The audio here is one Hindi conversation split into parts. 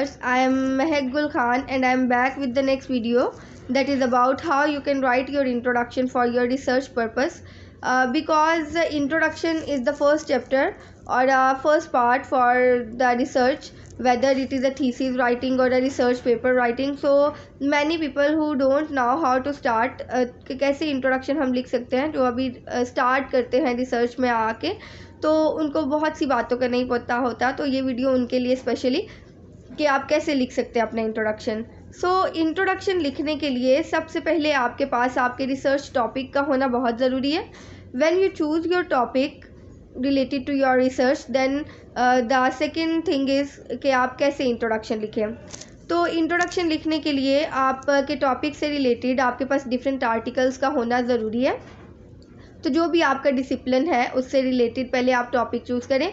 viewers, I am Mehak Gul Khan and I am back with the next video that is about how you can write your introduction for your research purpose. Because the introduction is the first chapter or first part for the research, whether it is a thesis writing or a research paper writing. So many people who don't know how to start कैसे introduction हम लिख सकते हैं, जो अभी start करते हैं research में आके, तो उनको बहुत सी बातों का नहीं पता होता. तो ये वीडियो उनके लिए स्पेशली कि आप कैसे लिख सकते हैं अपना इंट्रोडक्शन. इंट्रोडक्शन लिखने के लिए सबसे पहले आपके पास आपके रिसर्च टॉपिक का होना बहुत ज़रूरी है. When you choose your topic related to your research, then the second thing is कि आप कैसे इंट्रोडक्शन लिखें. तो इंट्रोडक्शन लिखने के लिए आपके टॉपिक से रिलेटेड आपके पास डिफरेंट आर्टिकल्स का होना ज़रूरी है. तो जो भी आपका डिसिप्लिन है उससे रिलेटेड पहले आप टॉपिक चूज़ करें,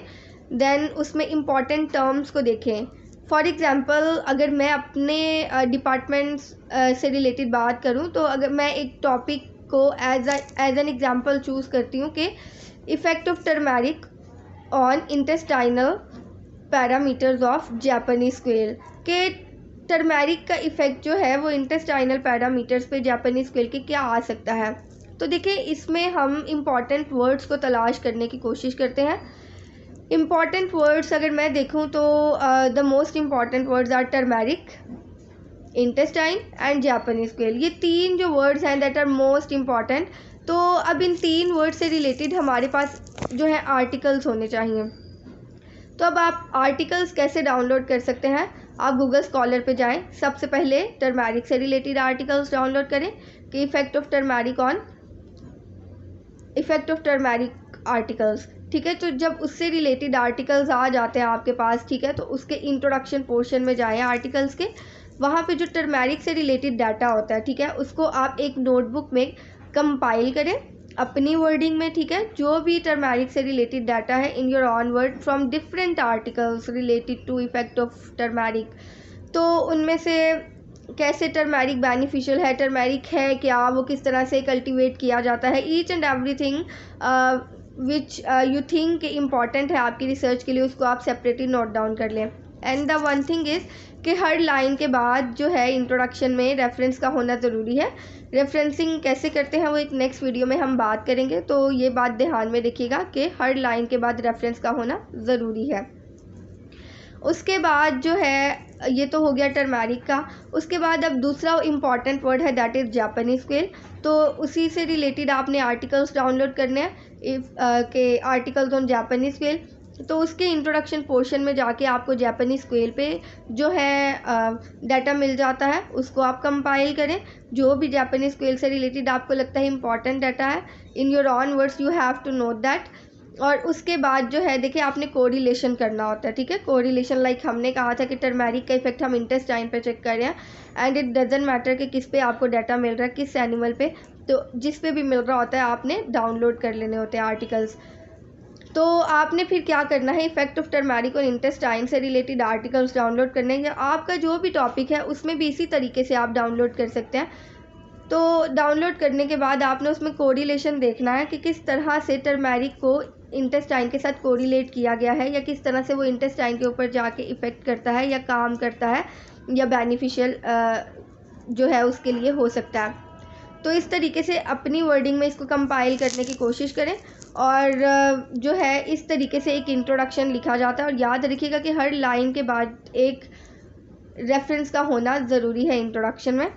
देन उसमें इम्पॉर्टेंट टर्म्स को देखें. फॉर एग्ज़ाम्पल अगर मैं अपने डिपार्टमेंट्स से रिलेटेड बात करूं, तो अगर मैं एक टॉपिक को एज एन एग्ज़ाम्पल चूज़ करती हूं कि effect of turmeric on intestinal parameters of Japanese quail, के टर्मेरिक का इफ़ेक्ट जो है वो इंटेस्टाइनल पैरामीटर्स पे जापानीज़ क्वेल के क्या आ सकता है. तो देखिए, इसमें हम इम्पॉर्टेंट वर्ड्स को तलाश करने की कोशिश करते हैं. इम्पॉर्टेंट वर्ड्स अगर मैं देखूं तो the most important words are turmeric, intestine and Japanese quail. ये तीन जो वर्ड्स हैं दैट आर मोस्ट इम्पॉर्टेंट. तो अब इन तीन वर्ड से रिलेटेड हमारे पास जो है आर्टिकल्स होने चाहिए. तो अब आप आर्टिकल्स कैसे डाउनलोड कर सकते हैं, आप गूगल स्कॉलर पे जाएं. सबसे पहले टर्मेरिक से रिलेटेड आर्टिकल्स डाउनलोड करें कि इफ़ेक्ट ऑफ टर्मेरिक आर्टिकल्स, ठीक है. तो जब उससे रिलेटेड आर्टिकल्स आ जाते हैं आपके पास, ठीक है, तो उसके इंट्रोडक्शन पोर्शन में जाएं आर्टिकल्स के. वहाँ पे जो टर्मेरिक से रिलेटेड डाटा होता है, ठीक है, उसको आप एक नोटबुक में कंपाइल करें अपनी वर्डिंग में, ठीक है. जो भी टर्मेरिक से रिलेटेड डाटा है in your own word from different articles related to effect of turmeric. तो उनमें से कैसे टर्मेरिक बेनिफिशियल है, टर्मेरिक है क्या, वो किस तरह से कल्टिवेट किया जाता है, each and everything which you think important है आपकी रिसर्च के लिए, उसको आप सेपरेटली नोट डाउन कर लें. And the one thing is कि हर लाइन के बाद जो है इंट्रोडक्शन में रेफरेंस का होना ज़रूरी है. रेफरेंसिंग कैसे करते हैं वो एक नेक्स्ट वीडियो में हम बात करेंगे. तो ये बात ध्यान में रखिएगा कि हर लाइन के बाद रेफरेंस का होना ज़रूरी है. उसके बाद जो है, ये तो हो गया टर्मेरिक का. उसके बाद अब दूसरा इम्पॉर्टेंट वर्ड है दैट इज़ जापानीज़ क्वेल. तो उसी से रिलेटेड आपने आर्टिकल्स डाउनलोड करने हैं के आर्टिकल्स ऑन जापानीज़ क्वेल. तो उसके इंट्रोडक्शन पोर्शन में जाके आपको जापानीज़ क्वेल पे जो है डाटा मिल जाता है, उसको आप कंपाइल करें. जो भी जापानीज़ क्वेल से रिलेटेड आपको लगता है इंपॉर्टेंट डाटा है, in your own words you have to note that. और उसके बाद जो है देखिए, आपने कोरिलेशन करना होता है, ठीक है. कोरिलेशन लाइक हमने कहा था कि टर्मेरिक का इफेक्ट हम इंटेस्टाइन पे चेक कर रहे हैं, एंड इट डजेंट मैटर कि किस पे आपको डाटा मिल रहा है, किस एनिमल पे. तो जिस पे भी मिल रहा होता है आपने डाउनलोड कर लेने होते हैं आर्टिकल्स. तो आपने फिर क्या करना है, इफेक्ट ऑफ टर्मेरिक और इंटेस्टाइन से रिलेटेड आर्टिकल्स डाउनलोड करने हैं. आपका जो भी टॉपिक है उसमें भी इसी तरीके से आप डाउनलोड कर सकते हैं. तो डाउनलोड करने के बाद आपने उसमें कोरिलेशन देखना है कि किस तरह से टर्मेरिक को इंटेस्टाइन के साथ कोरिलेट किया गया है, या किस तरह से वो इंटेस्टाइन के ऊपर जाके इफ़ेक्ट करता है या काम करता है या बेनिफिशियल जो है उसके लिए हो सकता है. तो इस तरीके से अपनी वर्डिंग में इसको कंपाइल करने की कोशिश करें. और जो है इस तरीके से एक इंट्रोडक्शन लिखा जाता है. और याद रखिएगा कि हर लाइन के बाद एक रेफरेंस का होना ज़रूरी है इंट्रोडक्शन में.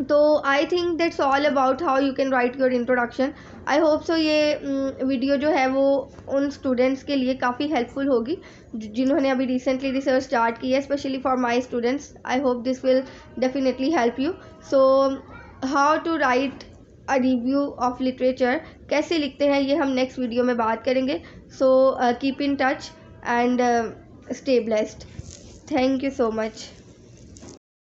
तो I think that's all about how you can write your introduction. I hope so ये वीडियो जो है वो उन स्टूडेंट्स के लिए काफ़ी हेल्पफुल होगी जिन्होंने अभी रिसेंटली रिसर्च स्टार्ट की है, specially for my students. I hope this will definitely help you. So how to write a review of literature, कैसे लिखते हैं, ये हम नेक्स्ट वीडियो में बात करेंगे. So keep in touch and stay blessed. Thank you so much.